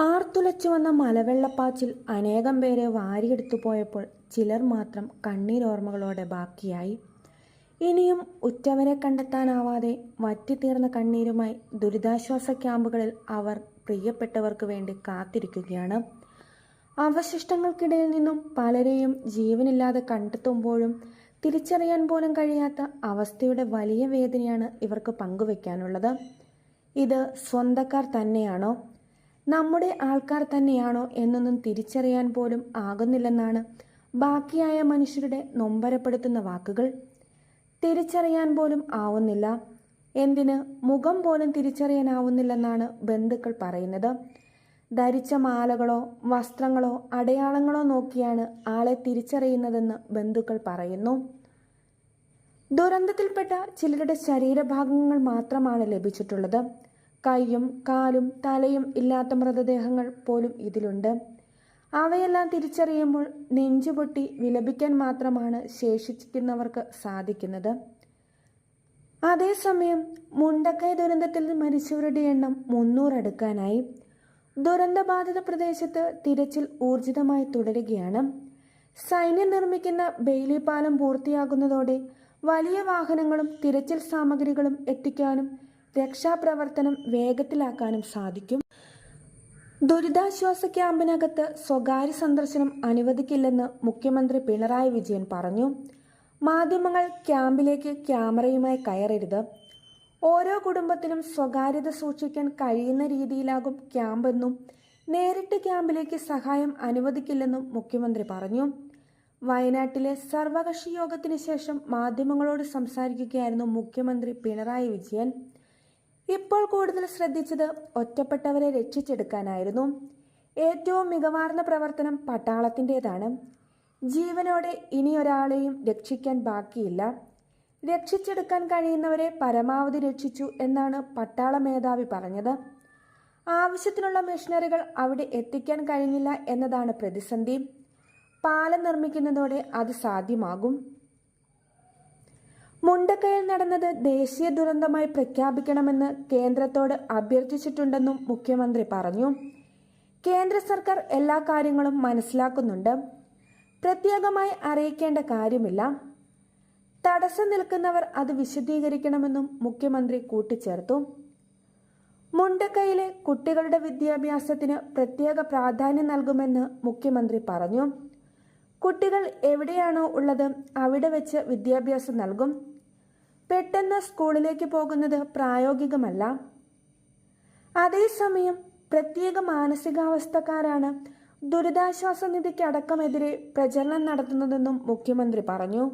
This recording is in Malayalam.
ആർത്തുലച്ചു വന്ന മലവെള്ളപ്പാച്ചിൽ അനേകം പേരെ വാരിയെടുത്തു പോയപ്പോൾ ചിലർ മാത്രം കണ്ണീരോർമ്മകളോടെ ബാക്കിയായി. ഇനിയും ഉറ്റവരെ കണ്ടെത്താനാവാതെ വറ്റിത്തീർന്ന കണ്ണീരുമായി ദുരിതാശ്വാസ ക്യാമ്പുകളിൽ അവർ പ്രിയപ്പെട്ടവർക്ക് വേണ്ടി കാത്തിരിക്കുകയാണ്. അവശിഷ്ടങ്ങൾക്കിടയിൽ നിന്നും പലരെയും ജീവനില്ലാതെ കണ്ടെത്തുമ്പോഴും തിരിച്ചറിയാൻ പോലും കഴിയാത്ത അവസ്ഥയുടെ വലിയ വേദനയാണ് ഇവർക്ക് പങ്കുവെക്കാനുള്ളത്. ഇത് സ്വന്തക്കാർ തന്നെയാണോ, നമ്മുടെ ആൾക്കാർ തന്നെയാണോ എന്നൊന്നും തിരിച്ചറിയാൻ പോലും ആകുന്നില്ലെന്നാണ് ബാക്കിയായ മനുഷ്യരുടെ നൊമ്പരപ്പെടുത്തുന്ന വാക്കുകൾ. തിരിച്ചറിയാൻ പോലും ആവുന്നില്ല, എന്തിന് മുഖം പോലും തിരിച്ചറിയാനാവുന്നില്ലെന്നാണ് ബന്ധുക്കൾ പറയുന്നത്. ധരിച്ച മാലകളോ വസ്ത്രങ്ങളോ അടയാളങ്ങളോ നോക്കിയാണ് ആളെ തിരിച്ചറിയുന്നതെന്ന് ബന്ധുക്കൾ പറയുന്നു. ദുരന്തത്തിൽപ്പെട്ട ചിലരുടെ ശരീരഭാഗങ്ങൾ മാത്രമാണ് ലഭിച്ചിട്ടുള്ളത്. കൈയും കാലും തലയും ഇല്ലാത്ത മൃതദേഹങ്ങൾ പോലും ഇതിലുണ്ട്. അവയെല്ലാം തിരിച്ചറിയുമ്പോൾ നെഞ്ചുപൊട്ടി വിലപിക്കാൻ മാത്രമാണ് ശേഷിക്കുന്നവർക്ക് സാധിക്കുന്നത്. അതേസമയം മുണ്ടക്കൈ ദുരന്തത്തിൽ മരിച്ചവരുടെ എണ്ണം 300 അടുക്കാനായി. ദുരന്തബാധിത പ്രദേശത്ത് തിരച്ചിൽ ഊർജിതമായി തുടരുകയാണ്. സൈന്യം നിർമ്മിക്കുന്ന ബെയിലി പാലം പൂർത്തിയാകുന്നതോടെ വലിയ വാഹനങ്ങളും തിരച്ചിൽ സാമഗ്രികളും എത്തിക്കാനും രക്ഷാപ്രവർത്തനം വേഗത്തിലാക്കാനും സാധിക്കും. ദുരിതാശ്വാസ ക്യാമ്പിനകത്ത് സ്വകാര്യ സന്ദർശനം അനുവദിക്കില്ലെന്ന് മുഖ്യമന്ത്രി പിണറായി വിജയൻ പറഞ്ഞു. മാധ്യമങ്ങൾ ക്യാമ്പിലേക്ക് ക്യാമറയുമായി കയറരുത്. ഓരോ കുടുംബത്തിനും സ്വകാര്യത സൂക്ഷിക്കാൻ കഴിയുന്ന രീതിയിലാകും ക്യാമ്പെന്നും നേരിട്ട് ക്യാമ്പിലേക്ക് സഹായം അനുവദിക്കില്ലെന്നും മുഖ്യമന്ത്രി പറഞ്ഞു. വയനാട്ടിലെ സർവകക്ഷി യോഗത്തിന് ശേഷം മാധ്യമങ്ങളോട് സംസാരിക്കുകയായിരുന്നു മുഖ്യമന്ത്രി പിണറായി വിജയൻ. ഇപ്പോൾ കൂടുതൽ ശ്രദ്ധിച്ചത് ഒറ്റപ്പെട്ടവരെ രക്ഷിച്ചെടുക്കാനായിരുന്നു. ഏറ്റവും മികവാർന്ന പ്രവർത്തനം പട്ടാളത്തിൻ്റെതാണ്. ജീവനോടെ ഇനിയൊരാളെയും രക്ഷിക്കാൻ ബാക്കിയില്ല. രക്ഷിച്ചെടുക്കാൻ കഴിയുന്നവരെ പരമാവധി രക്ഷിച്ചു എന്നാണ് പട്ടാള മേധാവി പറഞ്ഞത്. ആവശ്യത്തിനുള്ള മെഷീനറികൾ അവിടെ എത്തിക്കാൻ കഴിഞ്ഞില്ല എന്നതാണ് പ്രതിസന്ധി. പാലം നിർമ്മിക്കുന്നതോടെ അത് സാധ്യമാകും. മുണ്ടക്കയിൽ നടന്നത് ദേശീയ ദുരന്തമായി പ്രഖ്യാപിക്കണമെന്ന് കേന്ദ്രത്തോട് അഭ്യർത്ഥിച്ചിട്ടുണ്ടെന്നും മുഖ്യമന്ത്രി പറഞ്ഞു. കേന്ദ്ര സർക്കാർ എല്ലാ കാര്യങ്ങളും മനസ്സിലാക്കുന്നുണ്ട്. പ്രത്യേകമായി അറിയിക്കേണ്ട കാര്യമില്ല. തടസ്സം നിൽക്കുന്നവർ അത് വിശദീകരിക്കണമെന്നും മുഖ്യമന്ത്രി കൂട്ടിച്ചേർത്തു. മുണ്ടക്കയിലെ കുട്ടികളുടെ വിദ്യാഭ്യാസത്തിന് പ്രത്യേക പ്രാധാന്യം നൽകുമെന്ന് മുഖ്യമന്ത്രി പറഞ്ഞു. കുട്ടികൾ എവിടെയാണോ ഉള്ളത് അവിടെ വെച്ച് വിദ്യാഭ്യാസം നൽകും. പെട്ടെന്ന് സ്കൂളിലേക്ക് പോകുന്നത് പ്രായോഗികമല്ല. അതേസമയം പ്രത്യേക മാനസികാവസ്ഥക്കാരാണ് ദുരിതാശ്വാസ നിധിക്ക് അടക്കമെതിരെ പ്രചരണം നടത്തുന്നതെന്നും മുഖ്യമന്ത്രി പറഞ്ഞു.